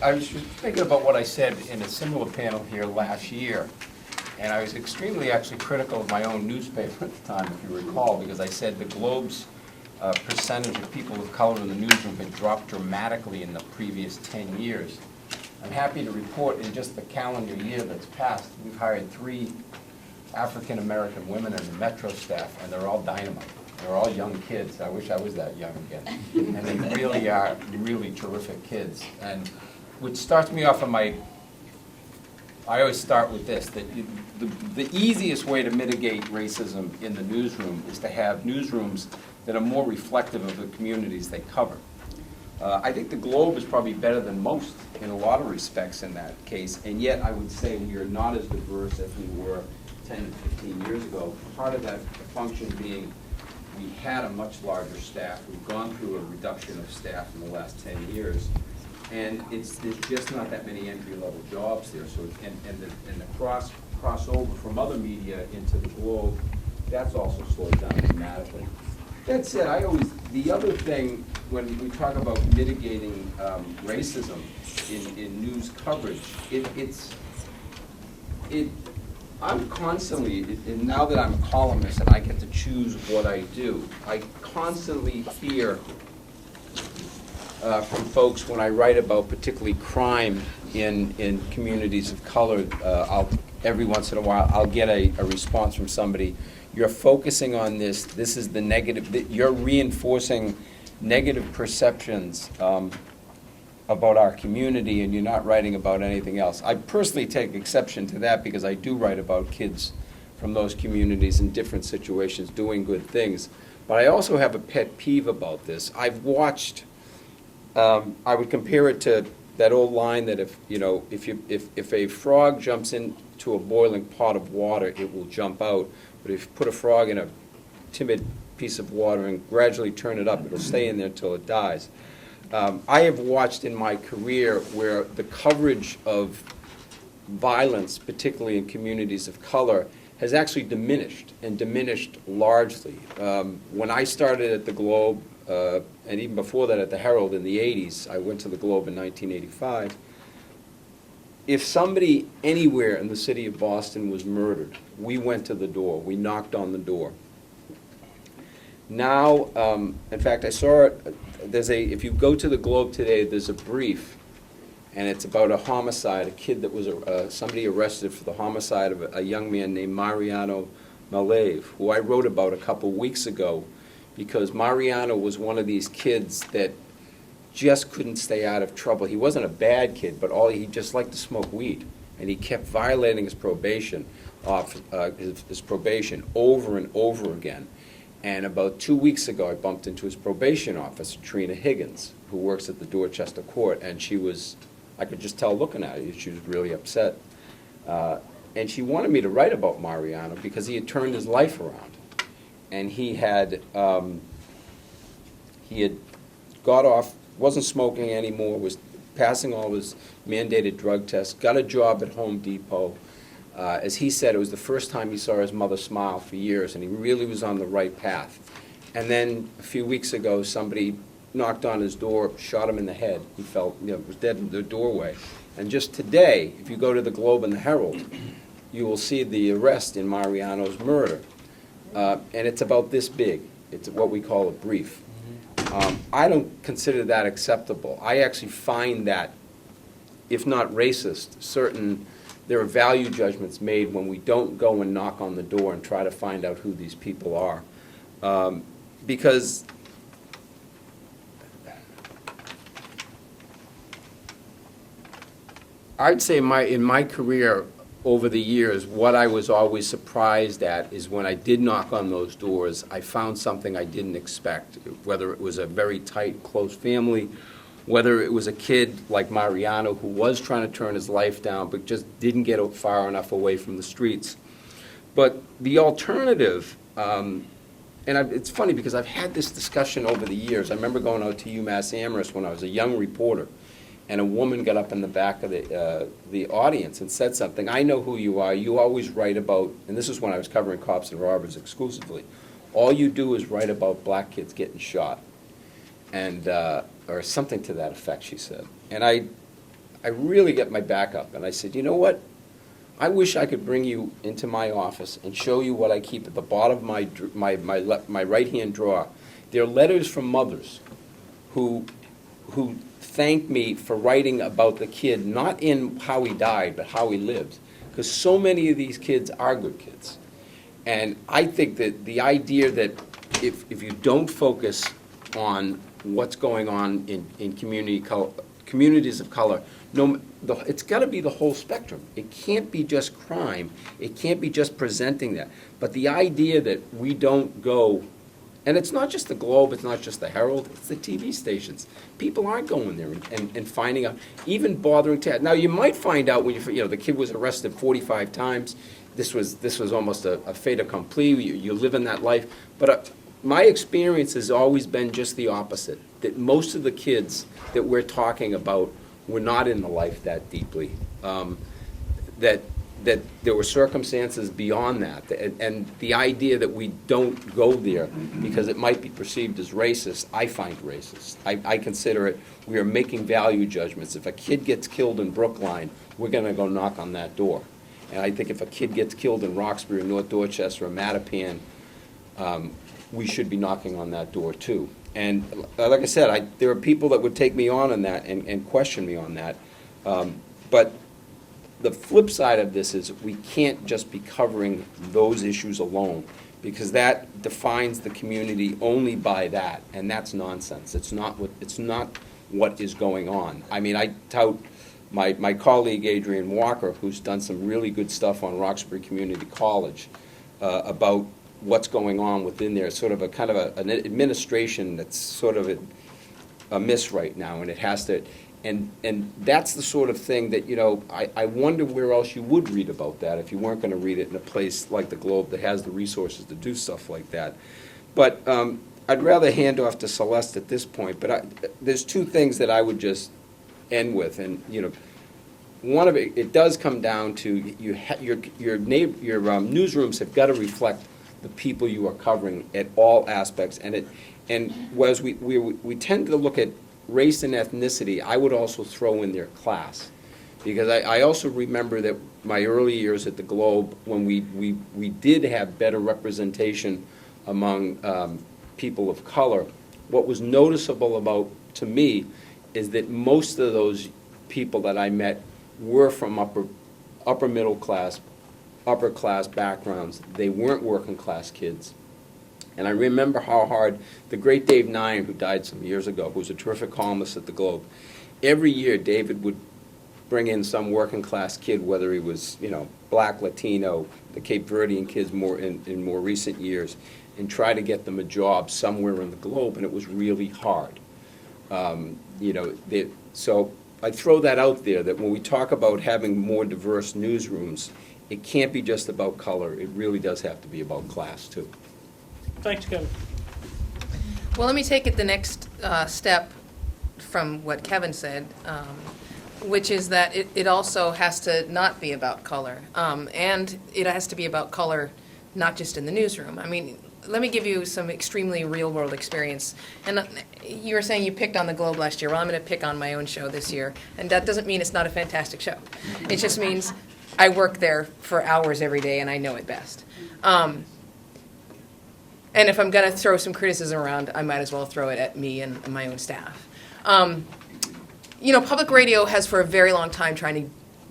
I was just thinking about what I said in a similar panel here last year, and I was extremely actually critical of my own newspaper at the time, if you recall, because I said the Globe's percentage of people of color in the newsroom had dropped dramatically in the previous 10 years. I'm happy to report in just the calendar year that's passed, we've hired 3 African-American women in the Metro staff, and they're all dynamite. They're all young kids. I wish I was that young again. And they really are really terrific kids. And what starts me off on I always start with this, that the easiest way to mitigate racism in the newsroom is to have newsrooms that are more reflective of the communities they cover. I think the Globe is probably better than most in a lot of respects in that case, and yet I would say we are not as diverse as we were 10 and 15 years ago. Part of that function being we had a much larger staff. We've gone through a reduction of staff in the last 10 years, and there's just not that many entry-level jobs there. So, and the crossover from other media into the Globe, that's also slowed down dramatically. That said, the other thing, when we talk about mitigating racism in news coverage, I'm constantly, and now that I'm a columnist and I get to choose what I do, I constantly hear from folks when I write about particularly crime in communities of color. Every once in a while I'll get a response from somebody, you're focusing on this is the negative, you're reinforcing negative perceptions about our community, and you're not writing about anything else. I personally take exception to that because I do write about kids from those communities in different situations doing good things. But I also have a pet peeve about this. I've watched, I would compare it to that old line that if a frog jumps into a boiling pot of water, it will jump out. But if you put a frog in a timid piece of water and gradually turn it up, it'll stay in there until it dies. I have watched in my career where the coverage of violence, particularly in communities of color, has actually diminished, and diminished largely. When I started at the Globe, and even before that at the Herald in the 80s, I went to the Globe in 1985, if somebody anywhere in the city of Boston was murdered, we went to the door, we knocked on the door. Now, in fact, I saw it, if you go to the Globe today, there's a brief, and it's about a homicide, a kid that was, somebody arrested for the homicide of a young man named Mariano Malave, who I wrote about a couple weeks ago, because Mariano was one of these kids that just couldn't stay out of trouble. He wasn't a bad kid, but he just liked to smoke weed, and he kept violating his probation, his probation over and over again. And about 2 weeks ago, I bumped into his probation officer, Trina Higgins, who works at the Dorchester Court, and I could just tell looking at her, she was really upset. And she wanted me to write about Mariano because he had turned his life around. And he had got off, wasn't smoking anymore, was passing all his mandated drug tests, got a job at Home Depot. As he said, it was the first time he saw his mother smile for years, and he really was on the right path. And then a few weeks ago, somebody knocked on his door, shot him in the head. He felt, was dead in the doorway. And just today, if you go to the Globe and the Herald, you will see the arrest in Mariano's murder. And it's about this big. It's what we call a brief. I don't consider that acceptable. I actually find that, if not racist, there are value judgments made when we don't go and knock on the door and try to find out who these people are. Because I'd say in my career over the years, what I was always surprised at is when I did knock on those doors, I found something I didn't expect, whether it was a very tight, close family, whether it was a kid like Mariano who was trying to turn his life down but just didn't get far enough away from the streets. But the alternative, it's funny because I've had this discussion over the years. I remember going out to UMass Amherst when I was a young reporter, and a woman got up in the back of the audience and said something. I know who you are. You always write about, and this is when I was covering cops and robbers exclusively, all you do is write about black kids getting shot. And or something to that effect, she said. And I really get my back up, and I said, you know what? I wish I could bring you into my office and show you what I keep at the bottom of my right-hand drawer. They're letters from mothers who thank me for writing about the kid, not in how he died, but how he lived. Because so many of these kids are good kids. And I think that the idea that if you don't focus on what's going on in communities of color, it's got to be the whole spectrum. It can't be just crime. It can't be just presenting that. But the idea that we don't go, and it's not just the Globe, it's not just the Herald, it's the TV stations. People aren't going there and finding out, even bothering to. Now, you might find out when the kid was arrested 45 times. This was almost a fait accompli. You live in that life. But my experience has always been just the opposite, that most of the kids that we're talking about were not in the life that deeply, that there were circumstances beyond that, and the idea that we don't go there because it might be perceived as racist, I find racist. I consider it, we are making value judgments. If a kid gets killed in Brookline, we're going to go knock on that door. And I think if a kid gets killed in Roxbury, North Dorchester, or Mattapan, we should be knocking on that door too. And like I said, there are people that would take me on that and question me on that. But the flip side of this is we can't just be covering those issues alone, because that defines the community only by that, and that's nonsense. It's not what is going on. I mean, I tout my colleague Adrian Walker, who's done some really good stuff on Roxbury Community College about what's going on within there. It's sort of an administration that's sort of amiss right now, and it has to, and that's the sort of thing that, I wonder where else you would read about that if you weren't going to read it in a place like the Globe that has the resources to do stuff like that. But I'd rather hand off to Celeste at this point, but there's two things that I would just end with, and one of it does come down to your newsrooms have got to reflect the people you are covering at all aspects, and whereas we tend to look at race and ethnicity, I would also throw in their class, because I also remember that my early years at the Globe, when we did have better representation among people of color, what was noticeable about, to me, is that most of those people that I met were from upper middle class, upper class backgrounds. They weren't working class kids. And I remember how hard the great Dave Nyan, who died some years ago, who was a terrific columnist at the Globe, every year David would bring in some working class kid, whether he was black, Latino, the Cape Verdean kids in more recent years, and try to get them a job somewhere in the Globe, and it was really hard. So I throw that out there, that when we talk about having more diverse newsrooms, it can't be just about color. It really does have to be about class, too. Thanks, Kevin. Well, let me take it the next step from what Kevin said, which is that it also has to not be about color. And it has to be about color not just in the newsroom. I mean, let me give you some extremely real-world experience. And you were saying you picked on the Globe last year. Well, I'm going to pick on my own show this year. And that doesn't mean it's not a fantastic show. It just means I work there for hours every day, and I know it best. And if I'm going to throw some criticism around, I might as well throw it at me and my own staff. Public radio has for a very long time trying to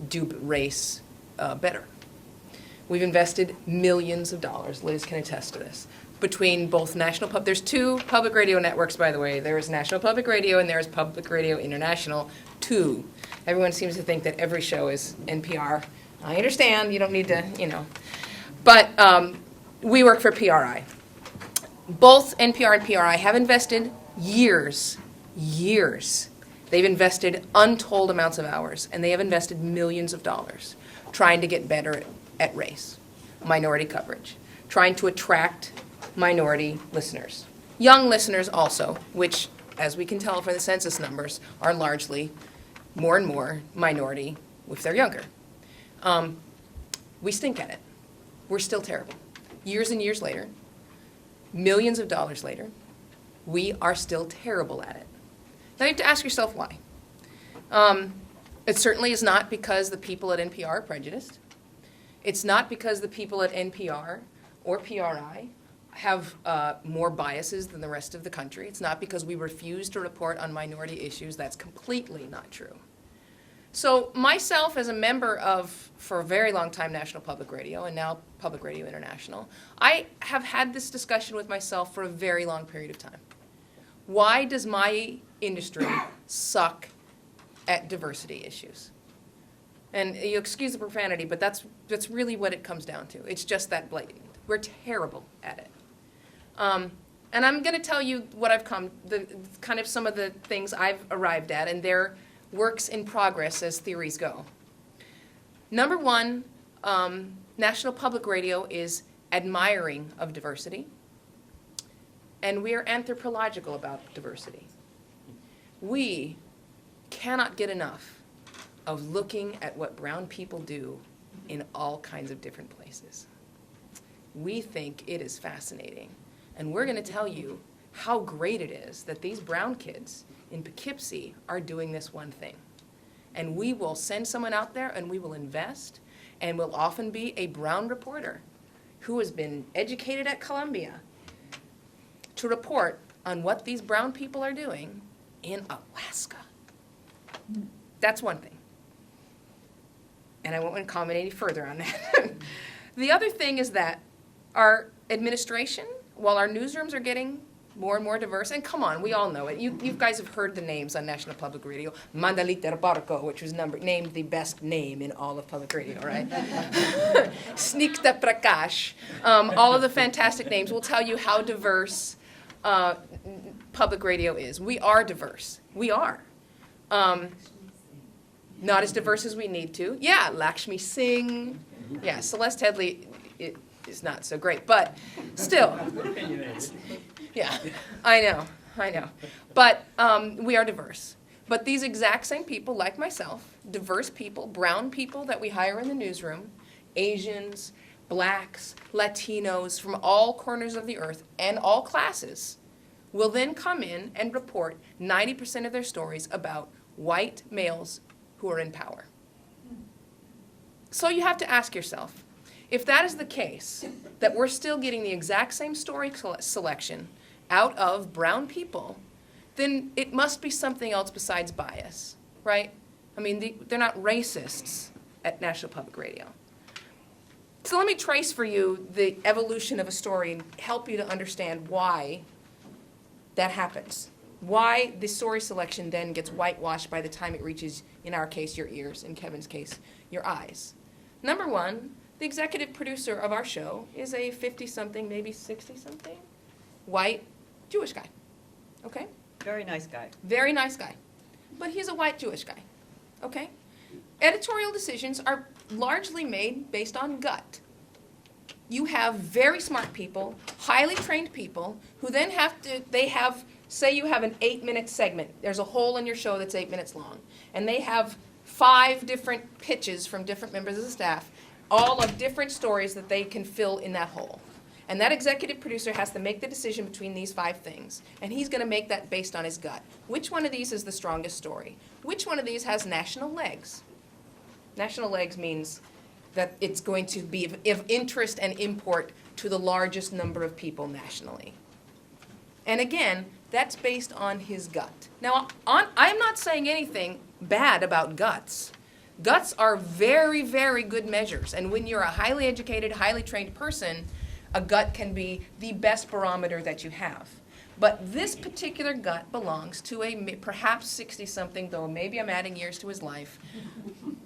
do race better. We've invested millions of dollars, Liz can attest to this, between both there's two public radio networks, by the way. There is National Public Radio and there is Public Radio International, two. Everyone seems to think that every show is NPR. I understand, you don't need to, But we work for PRI. Both NPR and PRI have invested years. They've invested untold amounts of hours, and they have invested millions of dollars trying to get better at race, minority coverage, trying to attract minority listeners. Young listeners also, which, as we can tell from the census numbers, are largely more and more minority if they're younger. We stink at it. We're still terrible. Years and years later, millions of dollars later, we are still terrible at it. Now you have to ask yourself why. It certainly is not because the people at NPR are prejudiced. It's not because the people at NPR or PRI have more biases than the rest of the country. It's not because we refuse to report on minority issues. That's completely not true. So myself as a member of, for a very long time, National Public Radio and now Public Radio International, I have had this discussion with myself for a very long period of time. Why does my industry suck at diversity issues? And you excuse the profanity, but that's really what it comes down to. It's just that blatant. We're terrible at it. And I'm going to tell you what I've kind of some of the things I've arrived at, and they're works in progress as theories go. Number one, National Public Radio is admiring of diversity, and we are anthropological about diversity. We cannot get enough of looking at what brown people do in all kinds of different places. We think it is fascinating, and we're going to tell you how great it is that these brown kids in Poughkeepsie are doing this one thing. And we will send someone out there and we will invest, and will often be a brown reporter who has been educated at Columbia to report on what these brown people are doing in Alaska. That's one thing. And I won't comment any further on that. The other thing is that our administration, while our newsrooms are getting more and more diverse, and come on, we all know it. You guys have heard the names on National Public Radio. Mandalita Barco, which was named the best name in all of public radio, right? Sneakta Prakash. All of the fantastic names will tell you how diverse public radio is. We are diverse. We are. Not as diverse as we need to. Yeah, Lakshmi Singh. Yeah, Celeste Headlee is not so great, but still. Yeah, I know. But we are diverse. But these exact same people, like myself, diverse people, brown people that we hire in the newsroom, Asians, blacks, Latinos from all corners of the earth and all classes, will then come in and report 90% of their stories about white males who are in power. So you have to ask yourself, if that is the case, that we're still getting the exact same story selection out of brown people, then it must be something else besides bias, right? I mean, they're not racists at National Public Radio. So let me trace for you the evolution of a story and help you to understand why that happens. Why the story selection then gets whitewashed by the time it reaches, in our case, your ears, in Kevin's case, your eyes. Number one, the executive producer of our show is a 50-something, maybe 60-something, white Jewish guy, okay? Very nice guy. Very nice guy. But he's a white Jewish guy, okay? Editorial decisions are largely made based on gut. You have very smart people, highly trained people, who then say you have an 8-minute segment. There's a hole in your show that's 8 minutes long. And they have 5 different pitches from different members of the staff, all of different stories that they can fill in that hole. And that executive producer has to make the decision between these 5 things. And he's going to make that based on his gut. Which one of these is the strongest story? Which one of these has national legs? National legs means that it's going to be of interest and import to the largest number of people nationally. And again, that's based on his gut. Now, I'm not saying anything bad about guts. Guts are very, very good measures. And when you're a highly educated, highly trained person, a gut can be the best barometer that you have. But this particular gut belongs to a perhaps 60-something, though maybe I'm adding years to his life,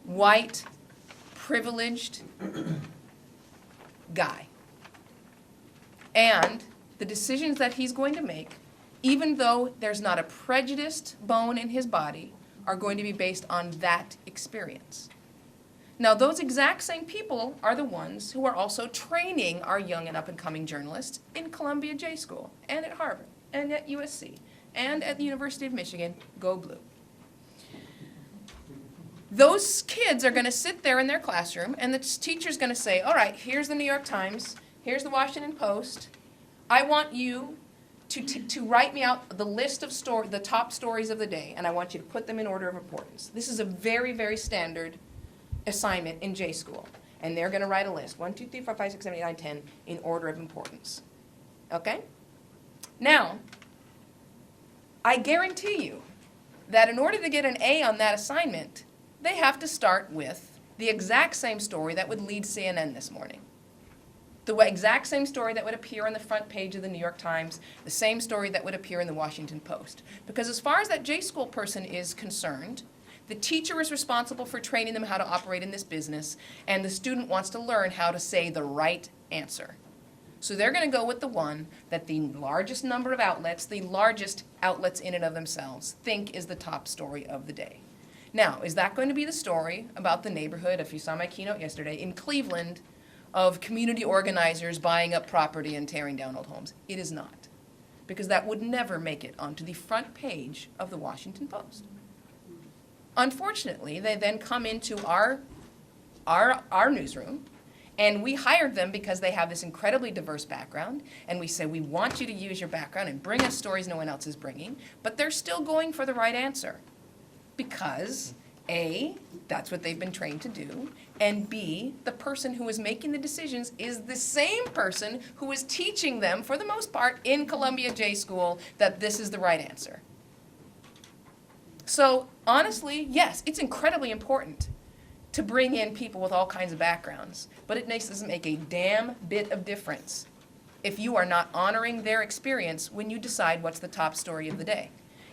white, privileged guy. And the decisions that he's going to make, even though there's not a prejudiced bone in his body, are going to be based on that experience. Now, those exact same people are the ones who are also training our young and up-and-coming journalists in Columbia J School, and at Harvard, and at USC, and at the University of Michigan. Go Blue. Those kids are going to sit there in their classroom, and the teacher's going to say, all right, here's the New York Times, here's the Washington Post. I want you to write me out the list of the top stories of the day, and I want you to put them in order of importance. This is a very, very standard assignment in J School. And they're going to write a list, 1, 2, 3, 4, 5, 6, 7, 8, 9, 10, in order of importance. Okay? Now, I guarantee you that in order to get an A on that assignment, they have to start with the exact same story that would lead CNN this morning. The exact same story that would appear on the front page of the New York Times, the same story that would appear in the Washington Post. Because as far as that J School person is concerned, the teacher is responsible for training them how to operate in this business, and the student wants to learn how to say the right answer. So they're going to go with the one that the largest number of outlets, the largest outlets in and of themselves, think is the top story of the day. Now, is that going to be the story about the neighborhood, if you saw my keynote yesterday, in Cleveland, of community organizers buying up property and tearing down old homes? It is not, because that would never make it onto the front page of the Washington Post. Unfortunately, they then come into our newsroom, and we hired them because they have this incredibly diverse background, and we say, we want you to use your background and bring us stories no one else is bringing, but they're still going for the right answer. Because A, that's what they've been trained to do, and B, the person who is making the decisions is the same person who is teaching them, for the most part, in Columbia J School, that this is the right answer. So, honestly, yes, it's incredibly important to bring in people with all kinds of backgrounds, but it doesn't make a damn bit of difference if you are not honoring their experience when you decide what's the top story of the day.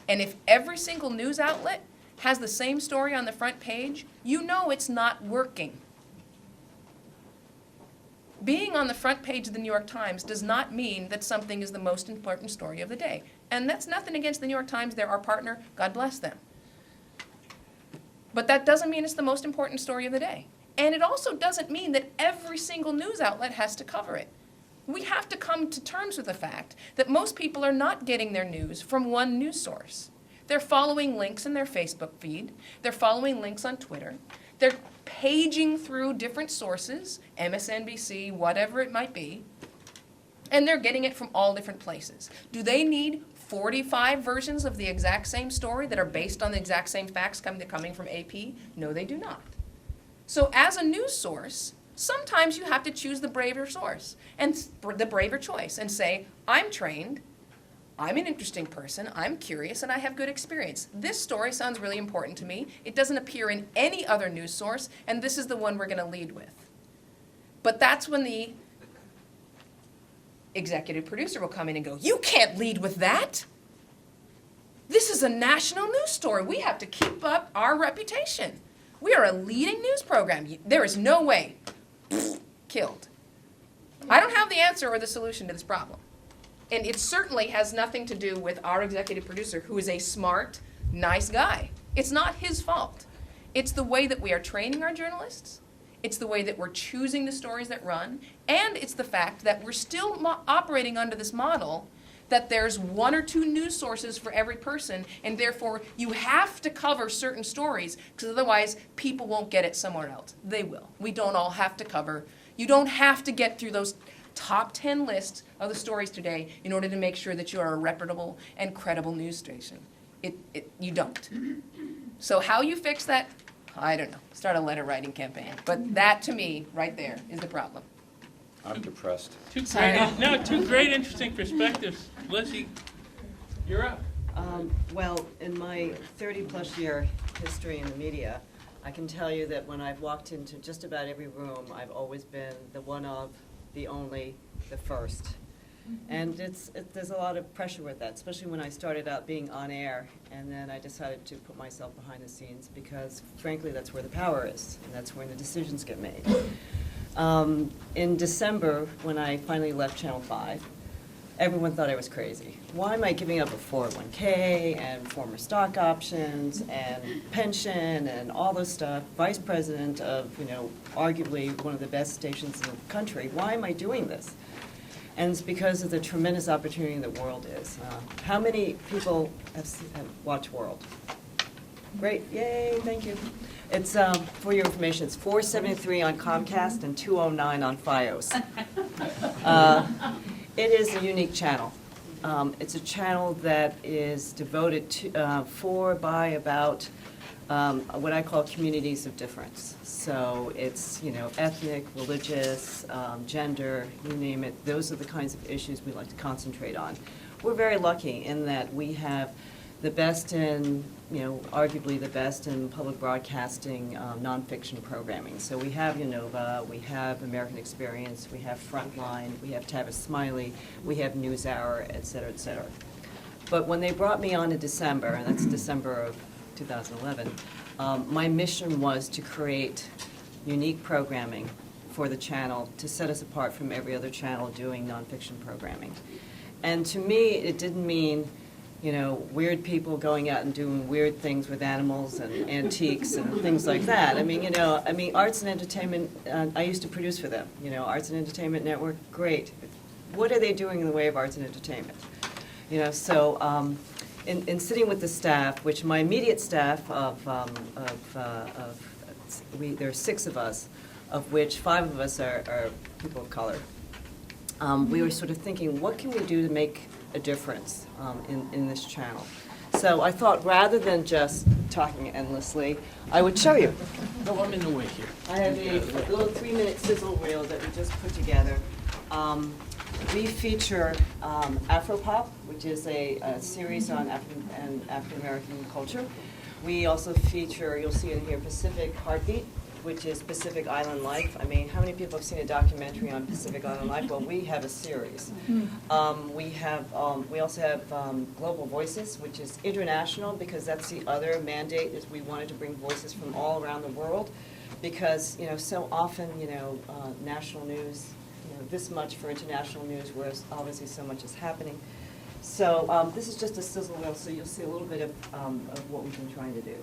And if every single news outlet has the same story on the front page, you know it's not working. Being on the front page of the New York Times does not mean that something is the most important story of the day. And that's nothing against the New York Times. They're our partner. God bless them. But that doesn't mean it's the most important story of the day. And it also doesn't mean that every single news outlet has to cover it. We have to come to terms with the fact that most people are not getting their news from one news source. They're following links in their Facebook feed. They're following links on Twitter. They're paging through different sources, MSNBC, whatever it might be, and they're getting it from all different places. Do they need 45 versions of the exact same story that are based on the exact same facts coming from AP? No, they do not. So as a news source, sometimes you have to choose the braver source and the braver choice and say, I'm trained, I'm an interesting person, I'm curious, and I have good experience. This story sounds really important to me. It doesn't appear in any other news source, and this is the one we're going to lead with. But that's when the executive producer will come in and go, you can't lead with that. This is a national news story. We have to keep up our reputation. We are a leading news program. There is no way. Killed. I don't have the answer or the solution to this problem. And it certainly has nothing to do with our executive producer, who is a smart, nice guy. It's not his fault. It's the way that we are training our journalists. It's the way that we're choosing the stories that run. And it's the fact that we're still operating under this model that there's one or two news sources for every person, and therefore you have to cover certain stories, because otherwise people won't get it somewhere else. They will. We don't all have to cover. You don't have to get through those top 10 lists of the stories today in order to make sure that you are a reputable and credible news station. You don't. So how you fix that, I don't know. Start a letter writing campaign. But that, to me, right there, is the problem. I'm depressed. Two great, interesting perspectives. Lizzie, you're up. Well, in my 30-plus year history in the media, I can tell you that when I've walked into just about every room, I've always been the one of, the only, the first. And there's a lot of pressure with that, especially when I started out being on air, and then I decided to put myself behind the scenes because, frankly, that's where the power is, and that's where the decisions get made. In December, when I finally left Channel 5, everyone thought I was crazy. Why am I giving up a 401k and former stock options and pension and all this stuff? Vice president of, arguably one of the best stations in the country. Why am I doing this? And it's because of the tremendous opportunity the world is. How many people have watched World? Great, yay, thank you. It's, for your information, it's 473 on Comcast and 209 on Fios. It is a unique channel. It's a channel that is devoted to, by about what I call communities of difference. So it's, ethnic, religious, gender, you name it. Those are the kinds of issues we like to concentrate on. We're very lucky in that we have the best in, arguably the best in public broadcasting nonfiction programming. So we have Unova, we have American Experience, we have Frontline, we have Tavis Smiley, we have NewsHour, et cetera, et cetera. But when they brought me on in December, and that's December of 2011, my mission was to create unique programming for the channel to set us apart from every other channel doing nonfiction programming. And to me, it didn't mean, weird people going out and doing weird things with animals and antiques and things like that. I mean, arts and entertainment, I used to produce for them. Arts and Entertainment Network, great. What are they doing in the way of arts and entertainment? So in sitting with the staff, which my immediate staff there are 6 of us, of which 5 of us are people of color. We were sort of thinking, what can we do to make a difference in this channel? So I thought, rather than just talking endlessly, I would show you. No, I'm in the way here. I have a little 3-minute sizzle reel that we just put together. We feature Afropop, which is a series on African American culture. We also feature, you'll see in here, Pacific Heartbeat, which is Pacific Island Life. I mean, how many people have seen a documentary on Pacific Island Life? Well, we have a series. We also have Global Voices, which is international, because that's the other mandate, is we wanted to bring voices from all around the world, because so often national news, this much for international news, whereas obviously so much is happening. So this is just a sizzle reel, so you'll see a little bit of what we've been trying to do.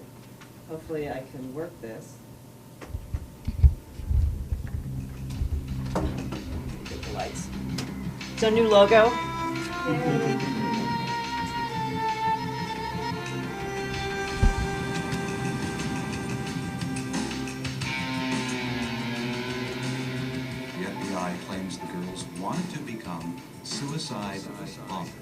Hopefully I can work this. Get the lights. It's our new logo. The FBI claims the girls wanted to become suicide bombers.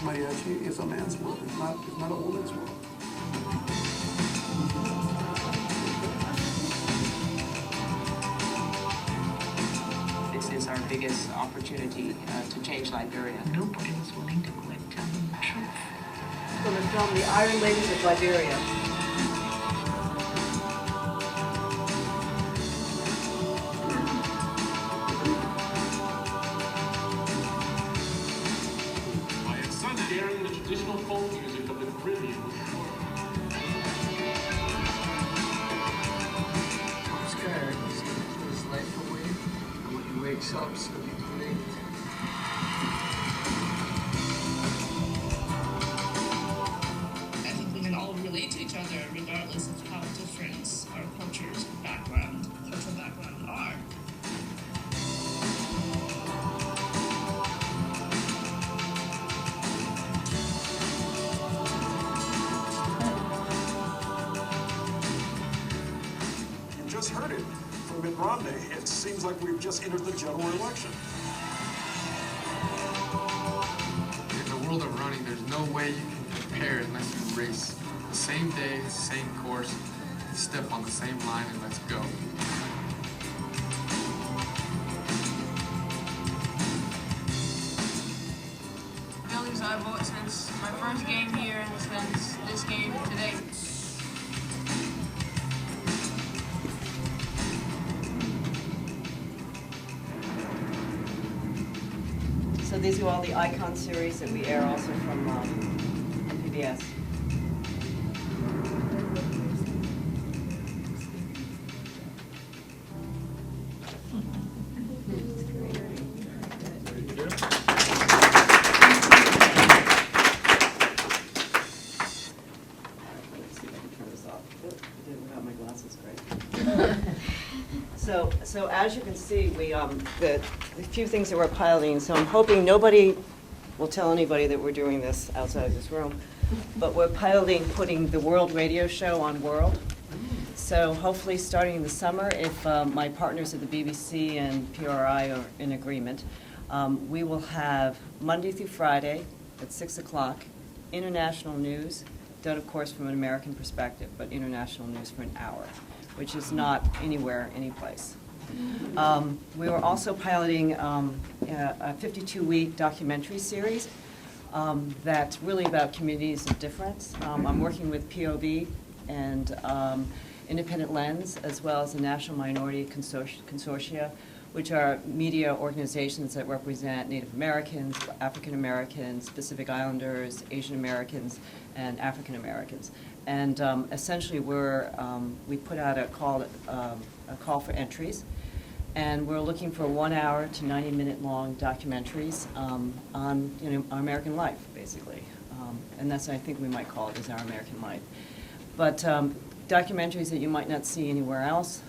Mariachi is a man's world, it's not a woman's world. This is our biggest opportunity to change Liberia. Nobody was willing to quit telling the truth. From the film The Iron Ladies of Liberia. Sharing the traditional folk music of the Caribbean. I'm scared. He's gonna put his life away, and when he wakes up, it's gonna be too late. I think we can all relate to each other regardless of how different our cultural background are. Heard it from Mitt Romney. It seems like we've just entered the general election. In the world of running, there's no way you can compare unless you race the same day, same course, step on the same line, and let's go. Buildings I've bought since my first game here and since this game today. So these are all the Icon series that we air also from PBS. So as you can see, the few things that we're piloting, so I'm hoping nobody will tell anybody that we're doing this outside of this room, but we're piloting putting the World Radio Show on World. So hopefully starting in the summer, if my partners at the BBC and PRI are in agreement, we will have Monday through Friday at 6 o'clock, international news, done of course from an American perspective, but international news for an hour, which is not anywhere, anyplace. We were also piloting a 52-week documentary series that's really about communities of difference. I'm working with POV and Independent Lens, as well as the National Minority Consortia, which are media organizations that represent Native Americans, African Americans, Pacific Islanders, Asian Americans, and African Americans. And essentially, we put out a call for entries, and we're looking for 1 hour to 90-minute long documentaries on our American life, basically. And that's what I think we might call it, is our American life. But documentaries that you might not see anywhere else,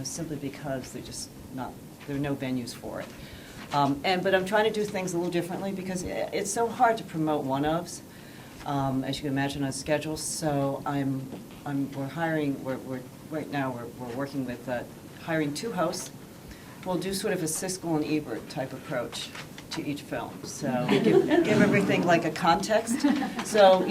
simply because there are no venues for it. But I'm trying to do things a little differently because it's so hard to promote one-ofs, as you can imagine, on schedules. So right now we're working with hiring 2 hosts. We'll do sort of a Siskel and Ebert type approach to each film. So give everything like a context. So,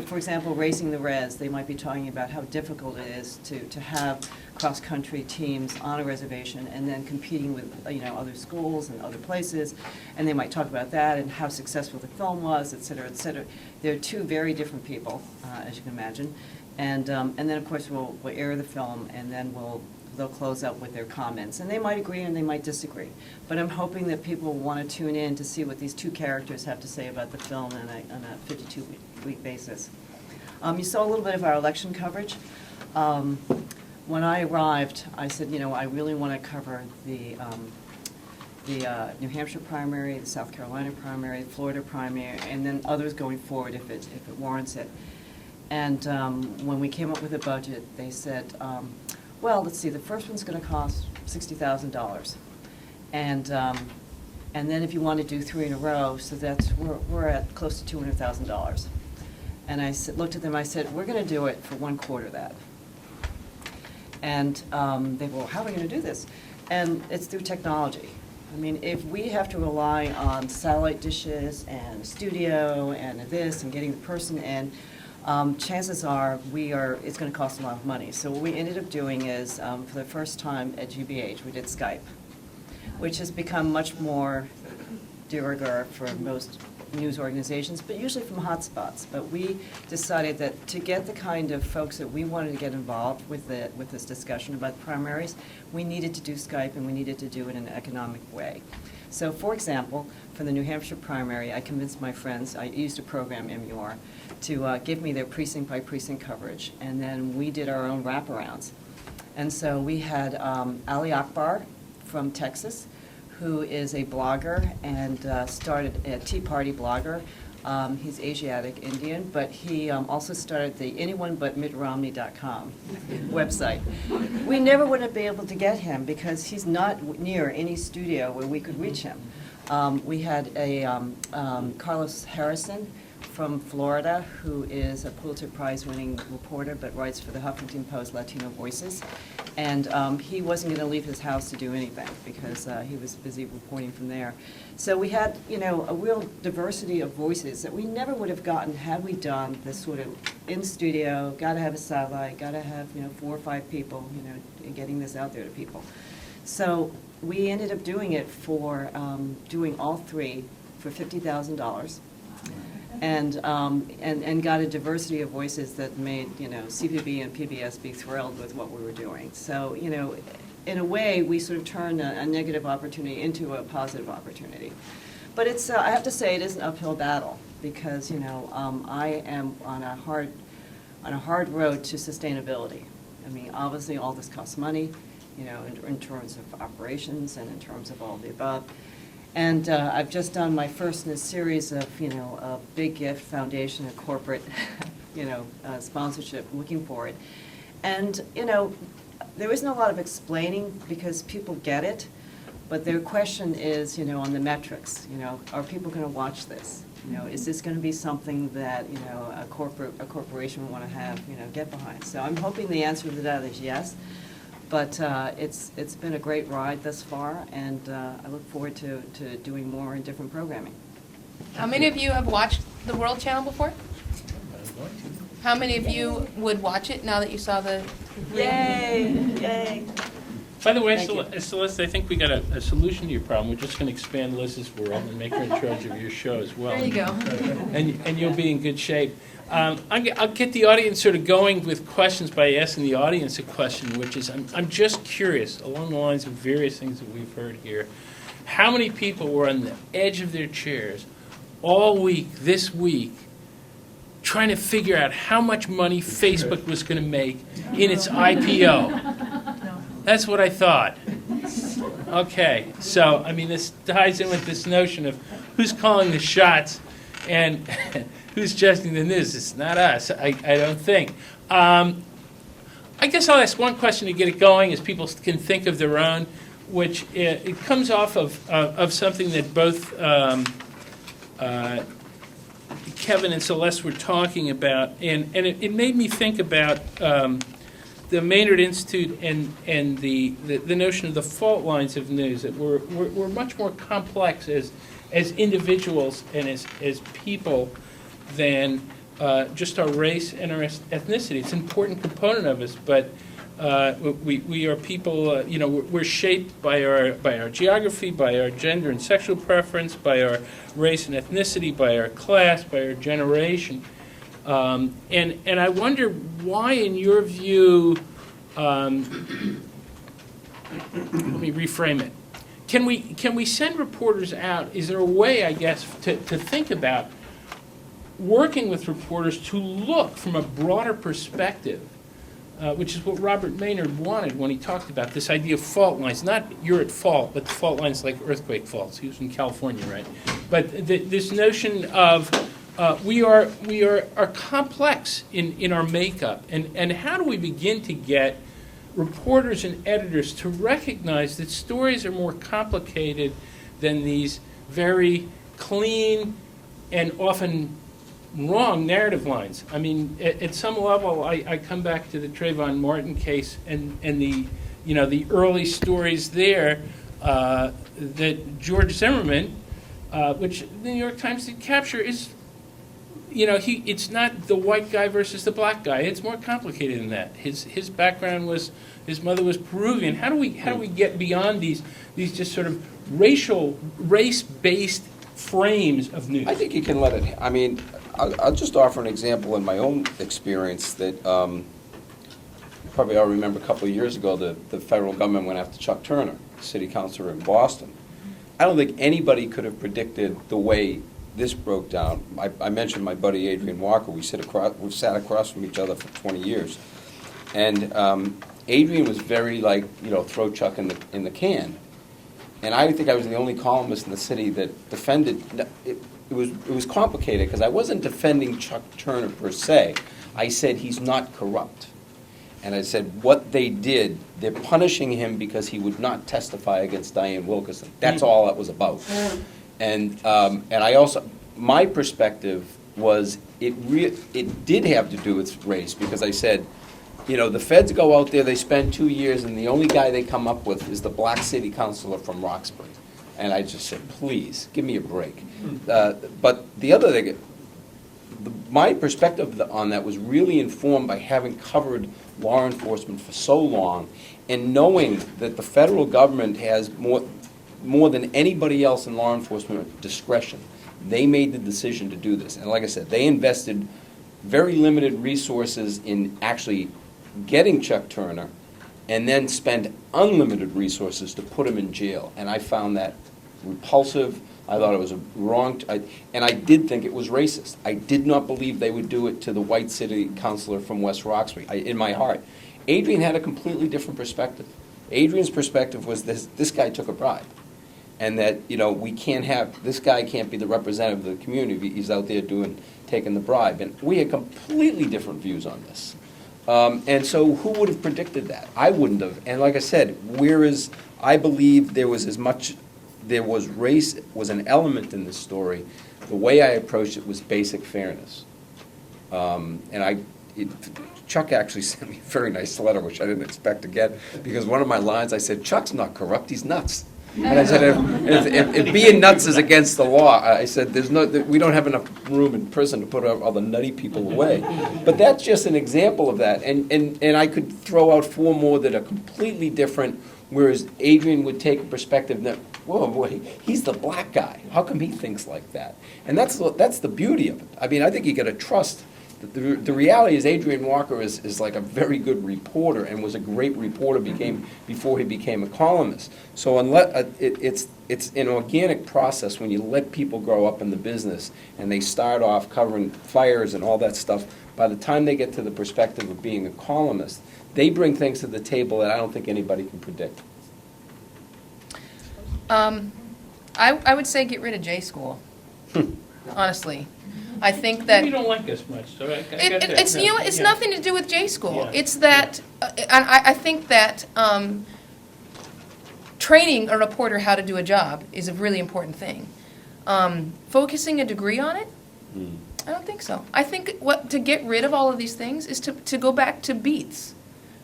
for example, Raising the Res, they might be talking about how difficult it is to have cross-country teams on a reservation and then competing with, other schools and other places. And they might talk about that and how successful the film was, et cetera, et cetera. They're 2 very different people, as you can imagine. And then, of course, we'll air the film, and then they'll close up with their comments. And they might agree and they might disagree. But I'm hoping that people want to tune in to see what these 2 characters have to say about the film on a 52-week basis. You saw a little bit of our election coverage. When I arrived, I said, I really want to cover the New Hampshire primary, the South Carolina primary, the Florida primary, and then others going forward if it warrants it. And when we came up with a budget, they said, well, let's see, the first one's going to cost $60,000. And then if you want to do 3 in a row, so we're at close to $200,000. And I looked at them, I said, we're going to do it for 1/4 that. And they go, well, how are we going to do this? And it's through technology. I mean, if we have to rely on satellite dishes and studio and this and getting the person in, chances are it's going to cost a lot of money. So what we ended up doing is, for the first time at GBH, we did Skype, which has become much more de rigueur for most news organizations, but usually from hotspots. But we decided that to get the kind of folks that we wanted to get involved with this discussion about primaries, we needed to do Skype, and we needed to do it in an economic way. So, for example, for the New Hampshire primary, I convinced my friends, I used a program, MUR, to give me their precinct-by-precinct coverage, and then we did our own wraparounds. And so we had Ali Akbar from Texas, who is a blogger and started a Tea Party blogger. He's Asiatic Indian, but he also started the AnyoneButMittRomney.com website. We never would have been able to get him because he's not near any studio where we could reach him. We had Carlos Harrison from Florida, who is a Pulitzer Prize-winning reporter but writes for the Huffington Post Latino Voices. And he wasn't going to leave his house to do anything because he was busy reporting from there. So we had, a real diversity of voices that we never would have gotten had we done this sort of in-studio, got to have a satellite, got to have, 4 or 5 people, getting this out there to people. So we ended up doing it for, doing all 3 for $50,000. And got a diversity of voices that made, CPB and PBS be thrilled with what we were doing. So, in a way, we sort of turned a negative opportunity into a positive opportunity. But it's, I have to say, it is an uphill battle because, I am on a hard road to sustainability. I mean, obviously, all this costs money, in terms of operations and in terms of all the above. And I've just done my first in a series of, a big gift foundation and corporate, sponsorship, looking for it. And, there isn't a lot of explaining because people get it, but their question is, on the metrics, are people going to watch this? Is this going to be something that, a corporation will want to have, get behind? So I'm hoping the answer to that is yes, but it's been a great ride thus far, and I look forward to doing more in different programming. How many of you have watched the World Channel before? How many of you would watch it now that you saw the... Yay! Yay! By the way, Thank you. Celeste, I think we got a solution to your problem. We're just going to expand Liz's world and make her in charge of your show as well. There you go. And you'll be in good shape. I'll get the audience sort of going with questions by asking the audience a question, which is, I'm just curious, along the lines of various things that we've heard here, how many people were on the edge of their chairs all week, this week, trying to figure out how much money Facebook was going to make in its IPO? That's what I thought. Okay, so, I mean, this ties in with this notion of who's calling the shots and who's judging the news. It's not us, I don't think. I guess I'll ask one question to get it going, as people can think of their own, which it comes off of something that both Kevin and Celeste were talking about, and it made me think about the Maynard Institute and the notion of the fault lines of news, that we're much more complex as individuals and as people than just our race and our ethnicity. It's an important component of us, but we are people, we're shaped by our geography, by our gender and sexual preference, by our race and ethnicity, by our class, by our generation. And I wonder why, in your view, let me reframe it. Can we send reporters out? Is there a way, I guess, to think about working with reporters to look from a broader perspective, which is what Robert Maynard wanted when he talked about this idea of fault lines? Not you're at fault, but fault lines like earthquake faults. He was from California, right? But this notion of we are complex in our makeup, and how do we begin to get reporters and editors to recognize that stories are more complicated than these very clean and often wrong narrative lines? I mean, at some level, I come back to the Trayvon Martin case and the the early stories there that George Zimmerman, which the New York Times did capture, is it's not the white guy versus the black guy. It's more complicated than that. His background was, his mother was Peruvian. How do we get beyond these just sort of race-based frames of news? I think you can let it. I mean, I'll just offer an example in my own experience that probably all remember a couple of years ago, the federal government went after Chuck Turner, city councilor in Boston. I don't think anybody could have predicted the way this broke down. I mentioned my buddy Adrian Walker. We've sat across from each other for 20 years. And Adrian was very throw Chuck in the can. And I think I was the only columnist in the city that defended. It was complicated because I wasn't defending Chuck Turner per se. I said he's not corrupt. And I said what they did, they're punishing him because he would not testify against Diane Wilkerson. That's all that was about. And I also, my perspective was it did have to do with race, because I said, the feds go out there, they spend 2 years, and the only guy they come up with is the black city councilor from Roxbury. And I just said, please, give me a break. But the other thing, my perspective on that was really informed by having covered law enforcement for so long and knowing that the federal government has more than anybody else in law enforcement discretion. They made the decision to do this. And like I said, they invested very limited resources in actually getting Chuck Turner and then spend unlimited resources to put him in jail. And I found that repulsive. I thought it was a wrong, and I did think it was racist. I did not believe they would do it to the white city councilor from West Roxbury, in my heart. Adrian had a completely different perspective. Adrian's perspective was this guy took a bribe. And that, we can't have, this guy can't be the representative of the community. He's out there taking the bribe. And we had completely different views on this. And so who would have predicted that? I wouldn't have. And like I said, whereas I believe there was race was an element in this story, the way I approached it was basic fairness. Chuck actually sent me a very nice letter, which I didn't expect to get, because one of my lines, I said, Chuck's not corrupt, he's nuts. And I said, if being nuts is against the law, I said, we don't have enough room in prison to put all the nutty people away. But that's just an example of that. And I could throw out 4 more that are completely different, whereas Adrian would take a perspective that, whoa, boy, he's the black guy. How come he thinks like that? And that's the beauty of it. I mean, I think you got to trust. The reality is Adrian Walker is like a very good reporter and was a great reporter before he became a columnist. So it's an organic process when you let people grow up in the business and they start off covering fires and all that stuff. By the time they get to the perspective of being a columnist, they bring things to the table that I don't think anybody can predict. I would say get rid of J School, honestly. I think that You don't like us much, so I got that. it's it's nothing to do with J School. Yeah. It's that, and I think that training a reporter how to do a job is a really important thing. Focusing a degree on it, I don't think so. I think to get rid of all of these things is to go back to beats.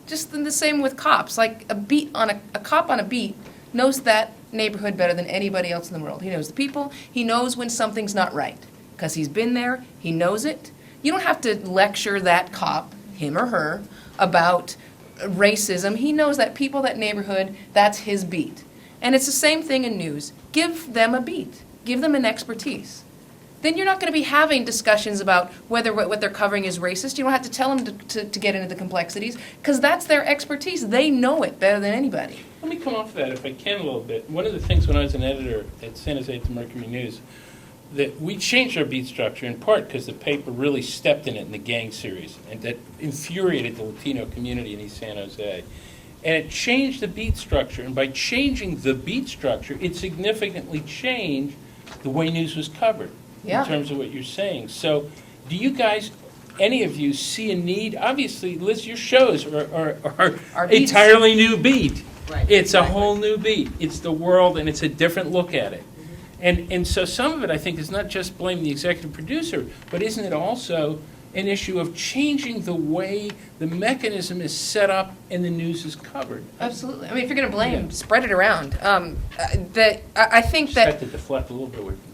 Just the same with cops. Like a cop on a beat knows that neighborhood better than anybody else in the world. He knows the people. He knows when something's not right because he's been there. He knows it. You don't have to lecture that cop, him or her, about racism. He knows that people, that neighborhood, that's his beat. And it's the same thing in news. Give them a beat. Give them an expertise. Then you're not going to be having discussions about whether what they're covering is racist. You don't have to tell them to get into the complexities, because that's their expertise. They know it better than anybody. Let me come off of that, if I can, a little bit. One of the things when I was an editor at San Jose at the Mercury News, that we changed our beat structure in part because the paper really stepped in it in the gang series, and that infuriated the Latino community in East San Jose. And it changed the beat structure, and by changing the beat structure, it significantly changed the way news was covered. Yeah. In terms of what you're saying. So do you guys, any of you, see a need? Obviously, Liz, your shows are entirely new beat. Right. It's a whole new beat. It's the world, and it's a different look at it. And so some of it, I think, is not just blaming the executive producer, but isn't it also an issue of changing the way the mechanism is set up and the news is covered? Absolutely. I mean, if you're going to blame, spread it around. I think Just that... have to deflect a little bit away from that.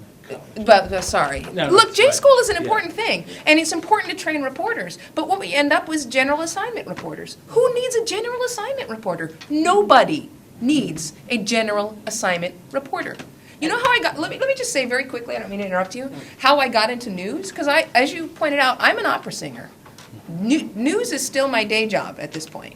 But, sorry. No, Look, that's J right. School is an Yeah. important thing, and it's important to train reporters. But what we end up with is general assignment reporters. Who needs a general assignment reporter? Nobody needs a general assignment reporter. You know how I got, let me just say very quickly, I don't mean to interrupt you, how I got into news? Because as you pointed out, I'm an opera singer. News is still my day job at this point.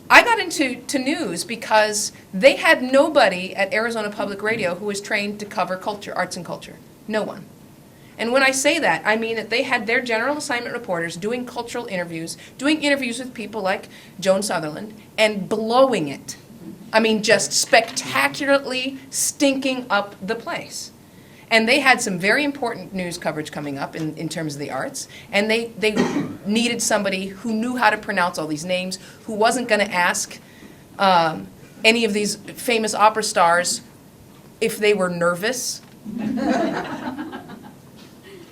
I got into news because they had nobody at Arizona Public Radio who was trained to cover culture, arts and culture. No one. And when I say that, I mean that they had their general assignment reporters doing cultural interviews, doing interviews with people like Joan Sutherland, and blowing it. I mean, just spectacularly stinking up the place. And they had some very important news coverage coming up in terms of the arts, and they needed somebody who knew how to pronounce all these names, who wasn't going to ask any of these famous opera stars if they were nervous,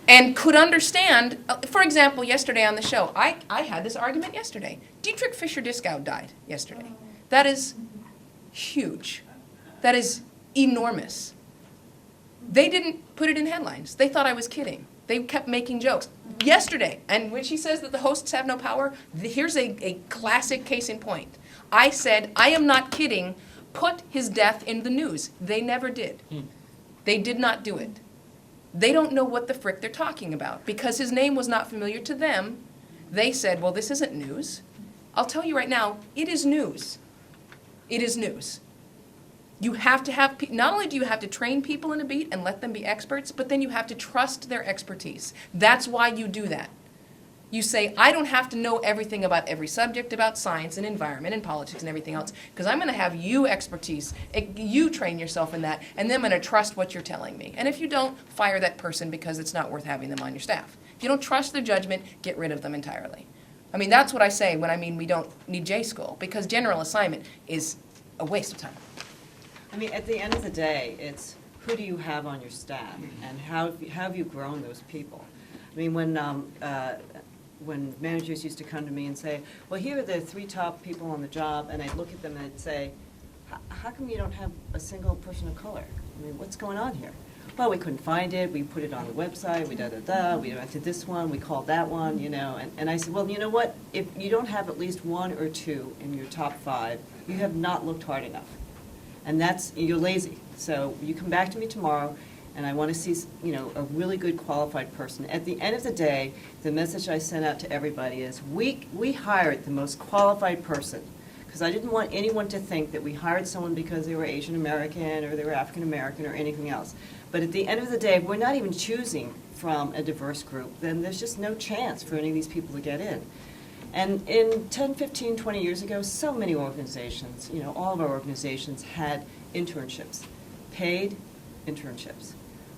and could understand. For example, yesterday on the show, I had this argument yesterday. Dietrich Fischer-Dieskau died yesterday. That is huge. That is enormous. They didn't put it in headlines. They thought I was kidding. They kept making jokes. Yesterday, and when she says that the hosts have no power, here's a classic case in point. I said, I am not kidding, put his death in the news. They never did. They did not do it. They don't know what the frick they're talking about. Because his name was not familiar to them, they said, well, this isn't news. I'll tell you right now, it is news. It is news. You have to have, not only do you have to train people in a beat and let them be experts, but then you have to trust their expertise. That's why you do that. You say, I don't have to know everything about every subject about science and environment and politics and everything else, because I'm going to have you expertise. You train yourself in that, and then I'm going to trust what you're telling me. And if you don't, fire that person because it's not worth having them on your staff. If you don't trust their judgment, get rid of them entirely. I mean, that's what I say when I mean we don't need J-School, because general assignment is a waste of time. I mean, at the end of the day, it's who do you have on your staff, and how have you grown those people? I mean, when managers used to come to me and say, well, here are the 3 top people on the job, and I'd look at them and I'd say, how come you don't have a single person of color? I mean, what's going on here? Well, we couldn't find it, we put it on the website, we we went to this one, we called that one, you know, and I said, well, you know what, if you don't have at least 1 or 2 in your top 5, you have not looked hard enough. And you're lazy. So you come back to me tomorrow, and I want to see, you know, a really good qualified person. At the end of the day, the message I sent out to everybody is, we hired the most qualified person, because I didn't want anyone to think that we hired someone because they were Asian American or they were African American or anything else. But at the end of the day, if we're not even choosing from a diverse group, then there's just no chance for any of these people to get in. And in 10, 15, 20 years ago, so many organizations, you know, all of our organizations had internships, paid internships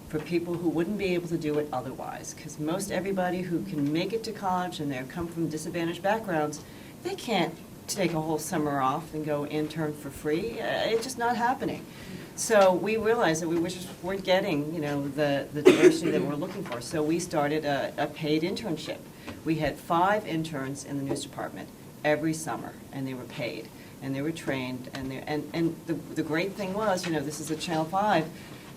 for people who wouldn't be able to do it otherwise. Because most everybody who can make it to college and they come from disadvantaged backgrounds, they can't take a whole summer off and go intern for free. It's just not happening. So we realized that we weren't getting, you know, the diversity that we're looking for. So we started a paid internship. We had 5 interns in the news department every summer, and they were paid, and they were trained, and the great thing was, you know, this is a Channel 5,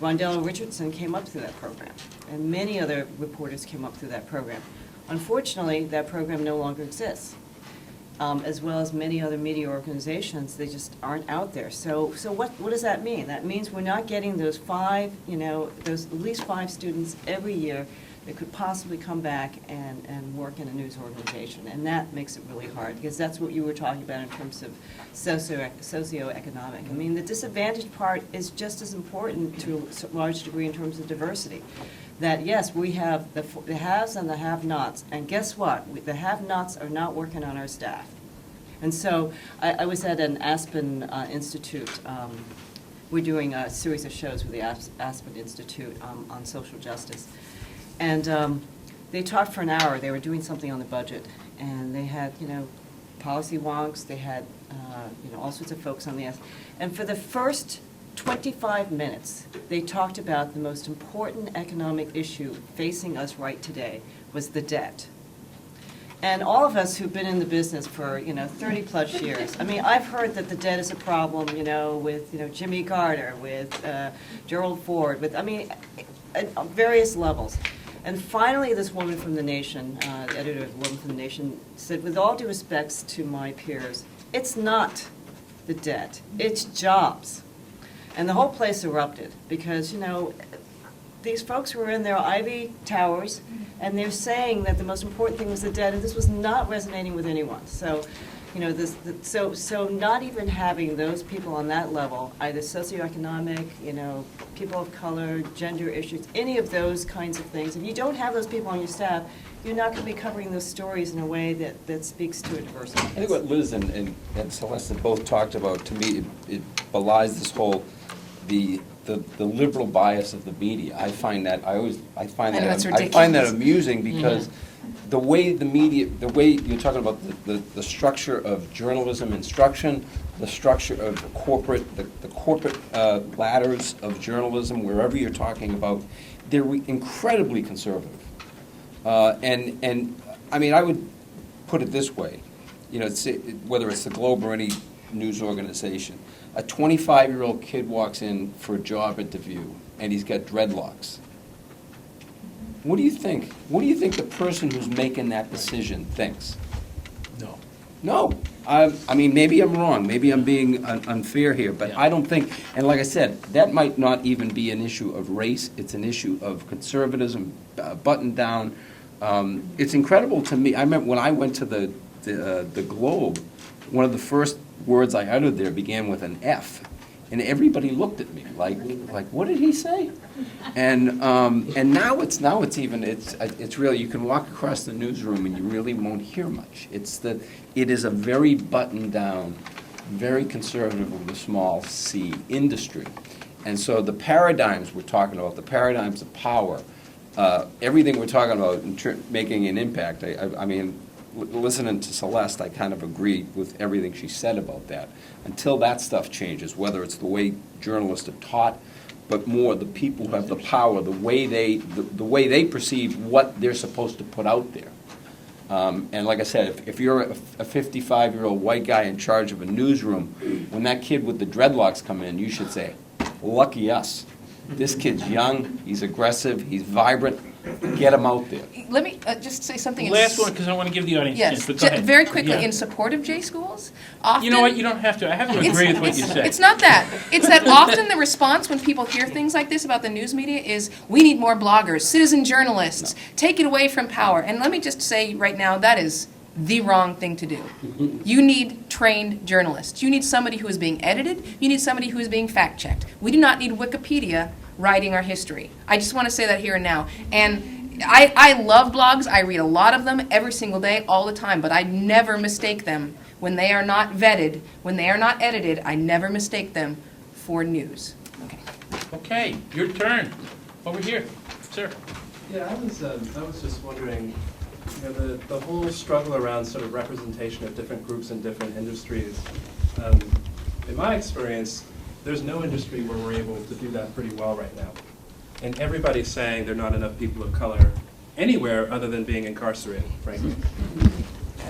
Rondell Richardson came up through that program, and many other reporters came up through that program. Unfortunately, that program no longer exists. As well as many other media organizations, they just aren't out there. So what does that mean? That means we're not getting those 5, you know, those at least 5 students every year that could possibly come back and work in a news organization. And that makes it really hard, because that's what you were talking about in terms of socioeconomic. I mean, the disadvantaged part is just as important to a large degree in terms of diversity. That, yes, we have the haves and the have-nots, and guess what? The have-nots are not working on our staff. And so I was at an Aspen Institute. We're doing a series of shows with the Aspen Institute on social justice. And they talked for an hour. They were doing something on the budget, and they had, you know, policy wonks. They had, you know, all sorts of folks on the and for the first 25 minutes, they talked about the most important economic issue facing us right today was the debt. And all of us who've been in the business for, you know, 30 plus years, I mean, I've heard that the debt is a problem, you know, with, you know, Jimmy Carter, with Gerald Ford, with, I mean, at various levels. And finally, this woman from The Nation, the editor of Woman from The Nation, said, with all due respects to my peers, it's not the debt, it's jobs. And the whole place erupted because, you know, these folks were in their ivy towers, and they're saying that the most important thing was the debt, and this was not resonating with anyone. So, you know, so not even having those people on that level, either socioeconomic, you know, people of color, gender issues, any of those kinds of things, if you don't have those people on your staff, you're not going to be covering those stories in a way that speaks to a diverse audience. I think what Liz and Celeste have both talked about, to me, it belies this whole, the liberal bias of the media. I find that amusing, because the way the media, the way you're talking about the structure of journalism instruction, the structure of the corporate ladders of journalism, wherever you're talking about, they're incredibly conservative. And I mean, I would put it this way, you know, whether it's the Globe or any news organization, a 25-year-old kid walks in for a job interview and he's got dreadlocks. What do you think? What do you think the person who's making that decision thinks? No. I mean, maybe I'm wrong. Maybe I'm being unfair here, but I don't think, and like I said, that might not even be an issue of race. It's an issue of conservatism, buttoned down. It's incredible to me. I remember when I went to the Globe, one of the first words I uttered there began with an F, and everybody looked at me like what did he say? And now it's really, you can walk across the newsroom and you really won't hear much. It is a very buttoned down, very conservative with a small c industry, and so the paradigms we're talking about, the paradigms of power, everything we're talking about in making an impact. I mean, listening to Celeste, I kind of agree with everything she said about that. Until that stuff changes, whether it's the way journalists are taught, but more the people who have the power, the way they perceive what they're supposed to put out there. And like I said, if you're a 55-year-old white guy in charge of a newsroom, when that kid with the dreadlocks come in, you should say, lucky us. This kid's young, he's aggressive, he's vibrant, get him out there. Let me just say something. Last one, because I want to give the audience a Yes, chance, but go ahead. very quickly, Yeah. in support of J schools, often... You know what, you don't have to. I have to agree with what you said. It's not that. It's that often the response when people hear things like this about the news media is, we need more bloggers, citizen journalists, take it away from power. And let me just say right now, that is the wrong thing to do. You need trained journalists. You need somebody who is being edited. You need somebody who is being fact-checked. We do not need Wikipedia writing our history. I just want to say that here and now. And I love blogs. I read a lot of them every single day, all the time, but I never mistake them when they are not vetted, when they are not edited. I never mistake them for news. Okay. Okay, your turn. Over here, sir. Yeah, I was just wondering, you know, the whole struggle around sort of representation of different groups in different industries. In my experience, there's no industry where we're able to do that pretty well right now. And everybody's saying there are not enough people of color anywhere other than being incarcerated, frankly.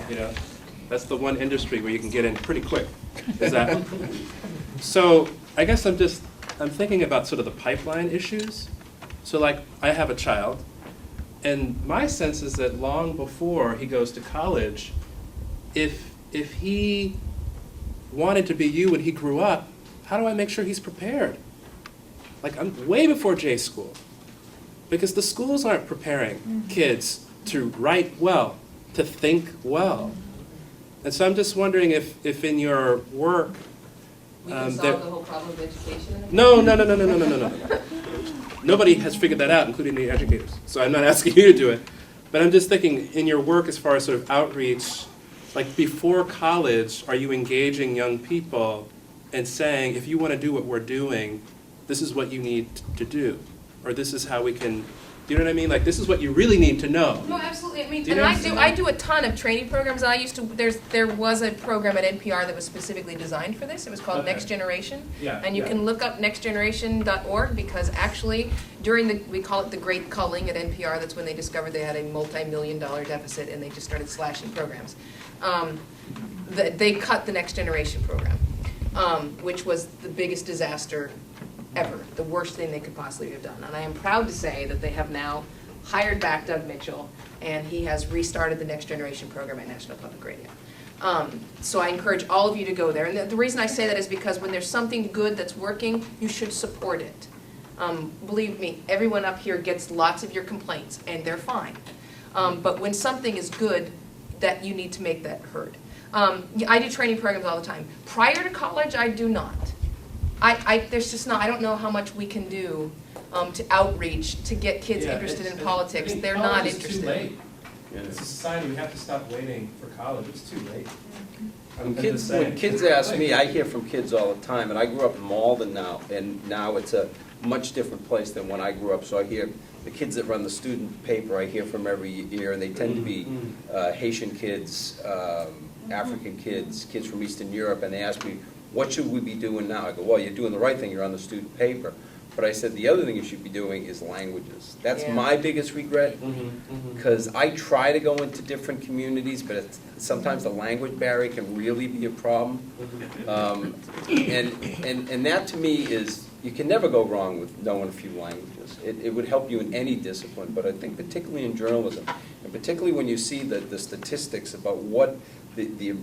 You know, that's the one industry where you can get in pretty quick. Is that? So I guess I'm thinking about sort of the pipeline issues. So like, I have a child, and my sense is that long before he goes to college, if he wanted to be you when he grew up, how do I make sure he's prepared? Like, I'm way before J school, because the schools aren't preparing kids to write well, to think well. And so I'm just wondering if in your work, We can solve the whole problem of education? No. Nobody has figured that out, including the educators. So I'm not asking you to do it. But I'm just thinking, in your work as far as sort of outreach, like before college, are you engaging young people and saying, if you want to do what we're doing, this is what you need to do? Or this is how we can, do you know what I mean? Like, this is what you really need to know. No, absolutely. I mean, Do you and know? I do a ton of training programs. And I used to. There was a program at NPR that was specifically designed for this. It was called Okay. Next Generation. Yeah, And you yeah. can look up nextgeneration.org, because actually we call it the Great Culling at NPR. That's when they discovered they had a multi-million-dollar deficit, and they just started slashing programs. They cut the Next Generation program, which was the biggest disaster ever, the worst thing they could possibly have done. And I am proud to say that they have now hired back Doug Mitchell, and he has restarted the Next Generation program at National Public Radio. So I encourage all of you to go there. And the reason I say that is because when there's something good that's working, you should support it. Believe me, everyone up here gets lots of your complaints, and they're fine. But when something is good, that you need to make that heard. I do training programs all the time. Prior to college, I do not. There's just not, I don't know how much we can do to outreach, to get kids interested in politics. They're not interested. It's too late. It's a society, we have to stop waiting for college. It's too late. When kids ask me, I hear from kids all the time, and I grew up in Malden now, and now it's a much different place than when I grew up. So I hear the kids that run the student paper, I hear from every year, and they tend to be Haitian kids, African kids, kids from Eastern Europe, and they ask me, what should we be doing now? I go, well, you're doing the right thing, you're on the student paper. But I said, the other thing you should be doing is languages. That's my biggest regret, because I try to go into different communities, but sometimes the language barrier can really be a problem. And that to me is, you can never go wrong with knowing a few languages. It would help you in any discipline, but I think particularly in journalism, and particularly when you see the statistics about what the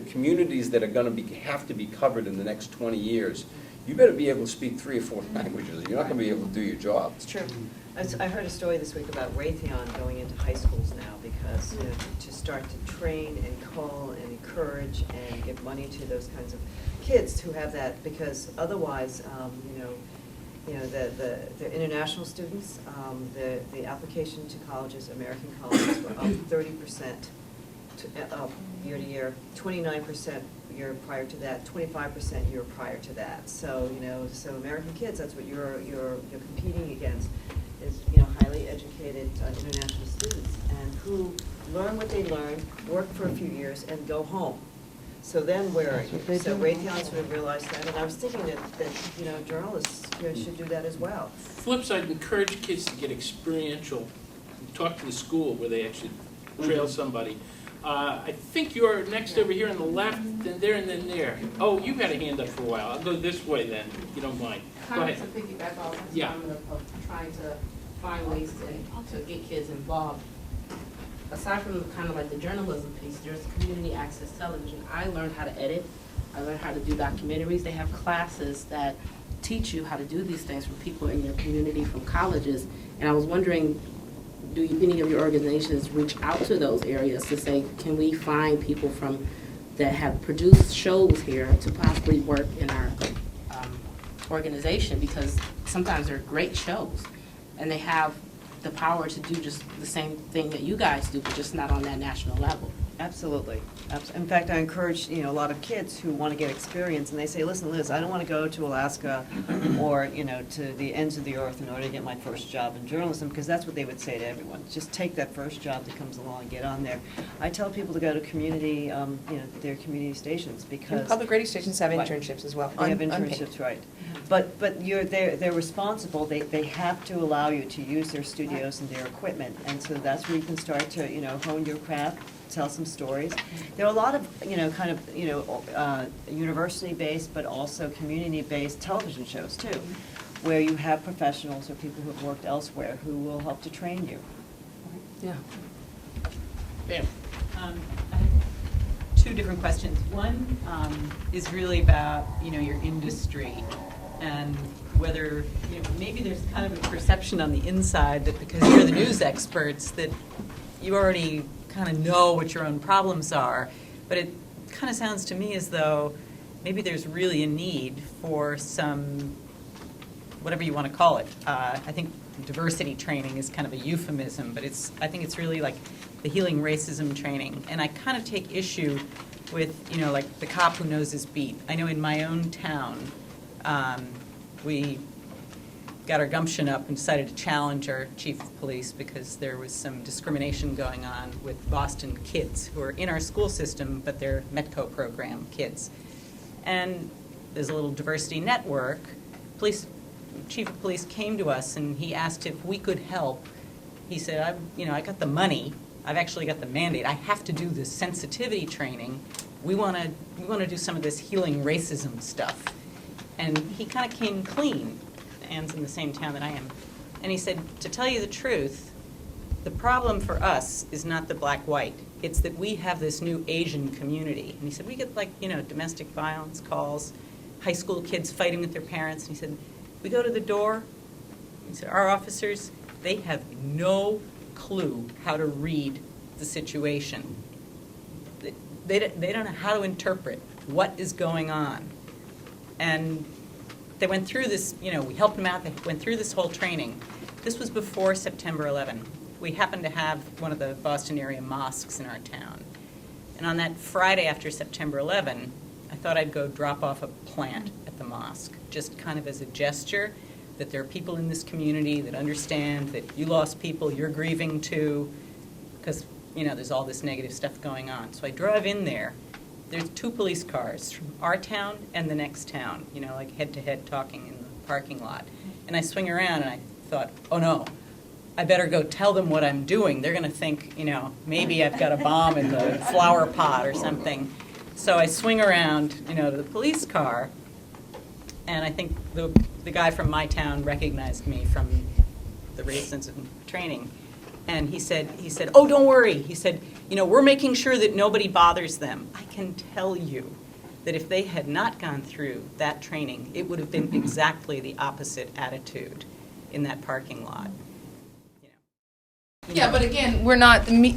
communities that are going to have to be covered in the next 20 years, you better be able to speak 3 or 4 languages. You're not going to be able to do your job. It's true. I heard a story this week about Raytheon going into high schools now because to start to train and call and encourage and give money to those kinds of kids who have that, because otherwise, the international students, the application to colleges, American colleges, were up 30% year to year, 29% year prior to that, 25% year prior to that. So so American kids, that's what you're competing against. is, highly educated international students, and who learn what they learn, work for a few years, and go home. So then where are you? So Raytheon sort of realized that, and I was thinking that journalists should do that as well. Flip side, encourage kids to get experiential, talk to the school where they actually trail somebody. I think you're next over here on the left, then there, and then there. Oh, you've had a hand up for a while. I'll go this way then, if you don't mind. Go Kind ahead. of to piggyback off this Yeah. comment of trying to find ways to get kids involved. Aside from kind of like the journalism piece, there's community access television. I learned how to edit. I learned how to do documentaries. They have classes that teach you how to do these things from people in your community, from colleges. And I was wondering, do any of your organizations reach out to those areas to say, can we find people that have produced shows here to possibly work in our organization? Because sometimes they're great shows, and they have the power to do just the same thing that you guys do, but just not on that national level. Absolutely. In fact, I encourage, a lot of kids who want to get experience, and they say, listen, Liz, I don't want to go to Alaska or, to the ends of the earth in order to get my first job in journalism, because that's what they would say to everyone. Just take that first job that comes along and get on there. I tell people to go to community, their community stations, because... And public radio stations have Right. internships as well. They have unpaid. internships, right. But they're responsible. They have to allow you to use their studios and their equipment, and so that's where you can start to hone your craft, tell some stories. There are a lot of university-based but also community-based television shows too, where you have professionals or people who have worked elsewhere who will help to train you. Yeah. Pam. I have two different questions. One is really about your industry and whether maybe there's kind of a perception on the inside that because you're the news experts that you already kind of know what your own problems are, but it kind of sounds to me as though maybe there's really a need for some, whatever you want to call it. I think diversity training is kind of a euphemism, but I think it's really like the healing racism training. And I kind of take issue with, like the cop who knows his beat. I know in my own town, we got our gumption up and decided to challenge our chief of police because there was some discrimination going on with Boston kids who are in our school system, but they're Metco program kids. And there's a little diversity network. Chief of police came to us and he asked if we could help. He said, I got the money. I've actually got the mandate. I have to do this sensitivity training. We want to do some of this healing racism stuff. And he kind of came clean. Anne's in the same town that I am. And he said, to tell you the truth, the problem for us is not the black-white. It's that we have this new Asian community. And he said, we get domestic violence calls, high school kids fighting with their parents. And he said, we go to the door. He said, our officers, they have no clue how to read the situation. They don't know how to interpret what is going on. And they went through this, we helped them out. They went through this whole training. This was before September 11. We happened to have one of the Boston area mosques in our town. And on that Friday after September 11, I thought I'd go drop off a plant at the mosque, just kind of as a gesture that there are people in this community that understand that you lost people, you're grieving too, because, there's all this negative stuff going on. So I drive in there. There's 2 police cars from our town and the next town, like head-to-head talking in the parking lot. And I swing around and I thought, oh no, I better go tell them what I'm doing. They're going to think, maybe I've got a bomb in the flower pot or something. So I swing around, to the police car, and I think the guy from my town recognized me from the race and training. And he said, oh, don't worry. He said, we're making sure that nobody bothers them. I can tell you that if they had not gone through that training, it would have been exactly the opposite attitude in that parking lot. Yeah, but again,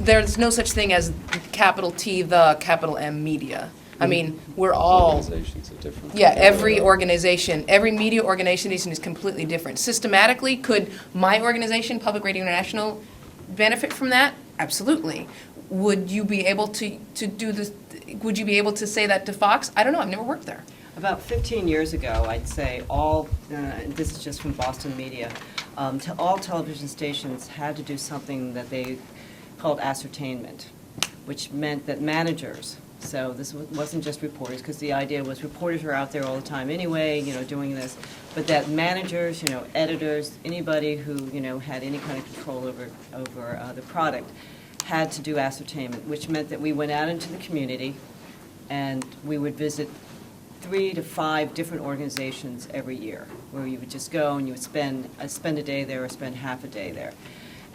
there's no such thing as capital T, the capital M media. I mean, we're all... Organizations are different. Yeah, every organization, every media organization is completely different. Systematically, could my organization, Public Radio International, benefit from that? Absolutely. Would you be able to do this? Would you be able to say that to Fox? I don't know. I've never worked there. About 15 years ago, I'd say this is just from Boston media, all television stations had to do something that they called ascertainment, which meant that managers, so this wasn't just reporters, because the idea was reporters are out there all the time anyway, doing this, but that managers, editors, anybody who, had any kind of control over the product had to do ascertainment, which meant that we went out into the community and we would visit 3 to 5 different organizations every year, where you would just go and you would spend a day there or spend half a day there.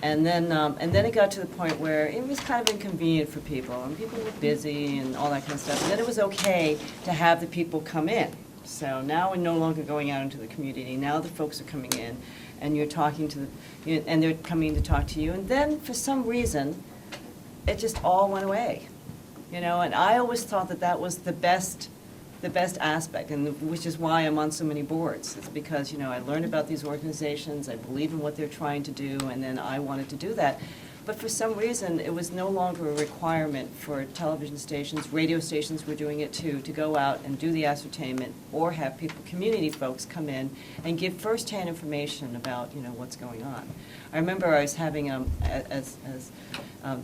And then it got to the point where it was kind of inconvenient for people, and people were busy and all that kind of stuff. And then it was okay to have the people come in. So now we're no longer going out into the community. Now the folks are coming in, and you're talking to and they're coming to talk to you. And then for some reason, it just all went away, And I always thought that was the best aspect, and which is why I'm on so many boards. It's because, I learned about these organizations, I believe in what they're trying to do, and then I wanted to do that. But for some reason, it was no longer a requirement for television stations, radio stations were doing it too, to go out and do the ascertainment or have people, community folks, come in and give firsthand information about, what's going on. I remember I was having, as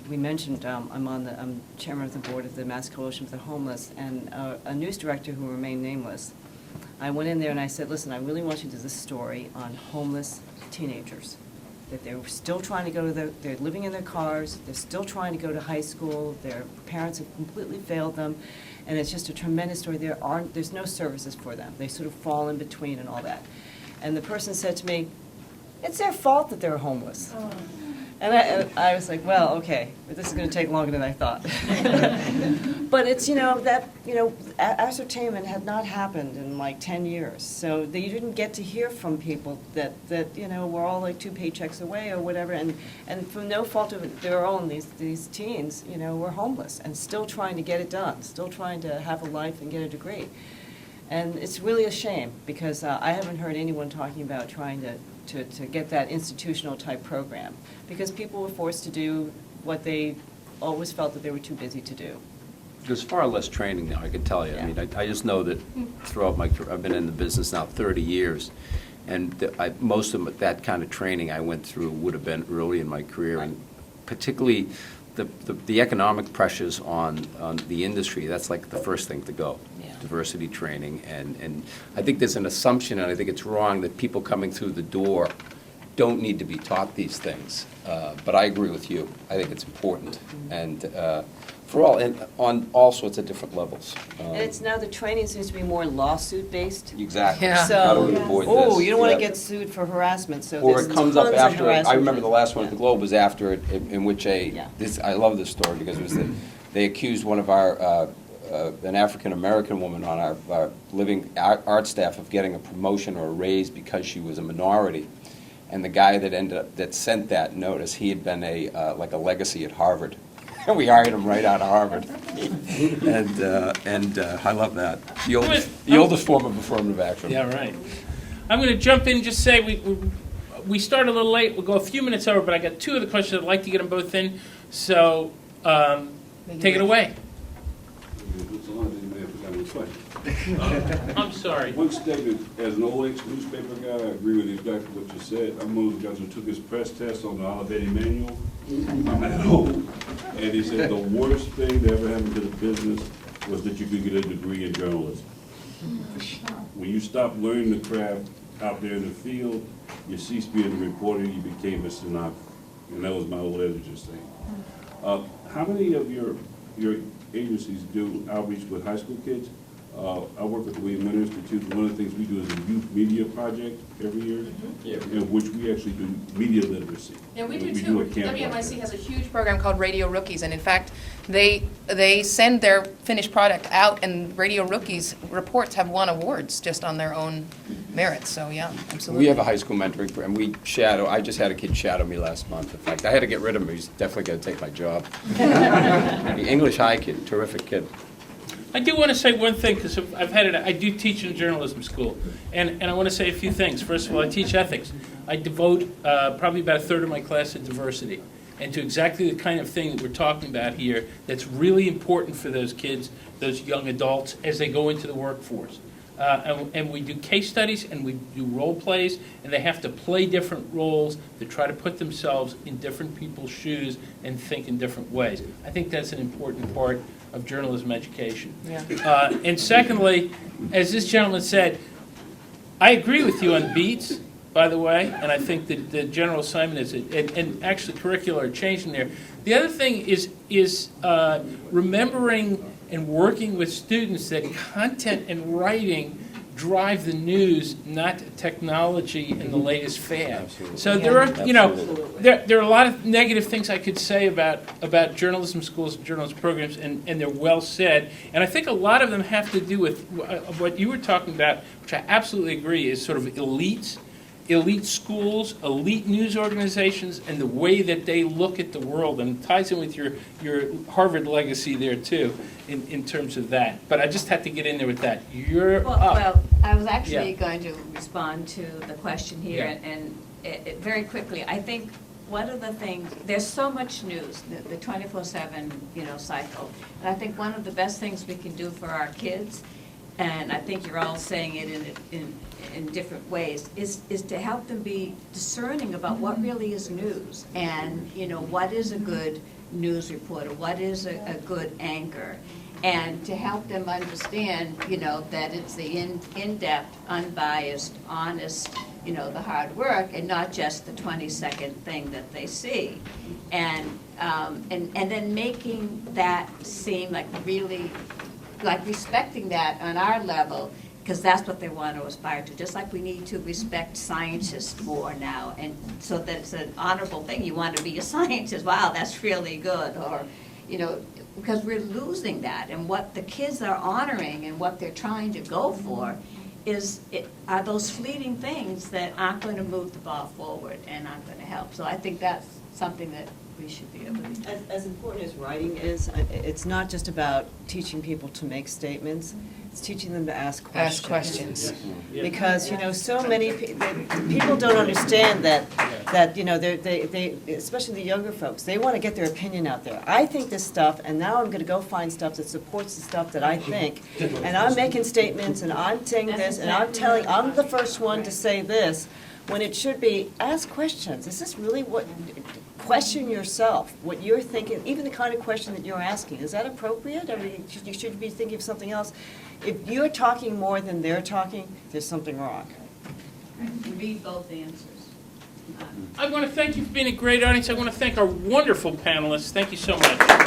we mentioned, I'm chairman of the board of the Mass Coalition for the Homeless, and a news director who remained nameless. I went in there and I said, listen, I really want you to do this story on homeless teenagers. That they're still trying to go to they're living in their cars, they're still trying to go to high school, their parents have completely failed them, and it's just a tremendous story. There's no services for them. They sort of fall in between and all that. And the person said to me, it's their fault that they're homeless. Oh. And I was like, well, okay, but this is going to take longer than I thought. But it's, ascertainment had not happened in like 10 years. So that you didn't get to hear from people that we're all like 2 paychecks away or whatever. And for no fault of their own, these teens, were homeless and still trying to get it done, still trying to have a life and get a degree. And it's really a shame because I haven't heard anyone talking about trying to get that institutional type program, because people were forced to do what they always felt that they were too busy to do. There's far less training now, I can tell you. Yeah. I mean, I just know that throughout my career, I've been in the business now 30 years, and most of that kind of training I went through would have been early in my career, and particularly the economic pressures on the industry, that's like the first thing to go. Yeah. Diversity training, and I think there's an assumption, and I think it's wrong, that people coming through the door don't need to be taught these things. But I agree with you. I think it's important, and for all, and on all sorts of different levels. And it's now the training seems to be more lawsuit based. Exactly. Yeah. How do we avoid this? You don't want to get sued for harassment. So or it comes up after. I remember the last one at the Yeah. Globe was after it, in which I love this story because it was they accused one of our an African American woman on our living art staff of getting a promotion or a raise because she was a minority. And the guy that sent that notice, he had been like a legacy at Harvard. And we hired him right out of Harvard. and I love that. The oldest form of affirmative action. Yeah, right. I'm going to jump in and just say we started a little late. We'll go a few minutes over, but I got 2 of the questions. I'd like to get them both in. So take it away. I'm sorry. One statement, as an old ex-newspaper guy, I agree with exactly what you said. I'm one of the guys who took his press test on the Olivetti manual. I'm at home. And he said the worst thing that ever happened to the business was that you could get a degree in journalism. When you stopped learning the craft out there in the field, you ceased being a reporter, you became a stenographer. And that was my old editor's thing. How many of your agencies do outreach with high school kids? I work with the William Winter Institute. One of the things we do is a youth media project every year, in which we actually do media literacy. Yeah, we do do too. a camp WMIC has a huge program called Radio Rookies, and in fact, they send their finished product out, and Radio Rookies reports have won awards just on their own merits. So yeah, absolutely. We have a high school mentoring program. I just had a kid shadow me last month. In fact, I had to get rid of him. He's definitely going to take my job. The English high kid, terrific kid. I do want to say one thing, because I do teach in journalism school, and I want to say a few things. First of all, I teach ethics. I devote probably about a third of my class to diversity, and to exactly the kind of thing that we're talking about here that's really important for those kids, those young adults, as they go into the workforce. And we do case studies and we do role plays, and they have to play different roles to try to put themselves in different people's shoes and think in different ways. I think that's an important part of journalism education. Yeah. And secondly, as this gentleman said, I agree with you on beats, by the way, and I think that the general assignment is, and actually curricula are changing there. The other thing is remembering and working with students that content and writing drive the news, not technology and the latest fad. So there are, there are a lot of negative things I could say about journalism schools and journalism programs, and they're well said. And I think a lot of them have to do with what you were talking about, which I absolutely agree is sort of elite schools, elite news organizations, and the way that they look at the world, and it ties in with your Harvard legacy there too, in terms of that. But I just had to get in there with that. You're up. Well, I was actually going to respond to the question here, and very quickly. I think one of the things, there's so much news, the 24/7 cycle, and I think one of the best things we can do for our kids, and I think you're all saying it in different ways, is to help them be discerning about what really is news, and what is a good news reporter, what is a good anchor, and to help them understand that it's the in-depth, unbiased, honest, the hard work, and not just the 20-second thing that they see, and then making that seem like really, like respecting that on our level, because that's what they want to aspire to. Just like we need to respect scientists more now, and so that it's an honorable thing. You want to be a scientist. Wow, that's really good. Or, because we're losing that. And what the kids are honoring and what they're trying to go for are those fleeting things that aren't going to move the ball forward and aren't going to help. So I think that's something that we should be able to do. As important as writing is, it's not just about teaching people to make statements. It's teaching them to ask questions. Ask questions. Because so many people don't understand that they especially the younger folks, they want to get their opinion out there. I think this stuff, and now I'm going to go find stuff that supports the stuff that I think, and I'm making statements, and I'm saying this, and I'm the first one to say this, when it should be ask questions. Is this really what? Question yourself, what you're thinking, even the kind of question that you're asking. Is that appropriate? I mean, you should be thinking of something else. If you're talking more than they're talking, there's something wrong. Read both answers. I want to thank you for being a great audience. I want to thank our wonderful panelists. Thank you so much.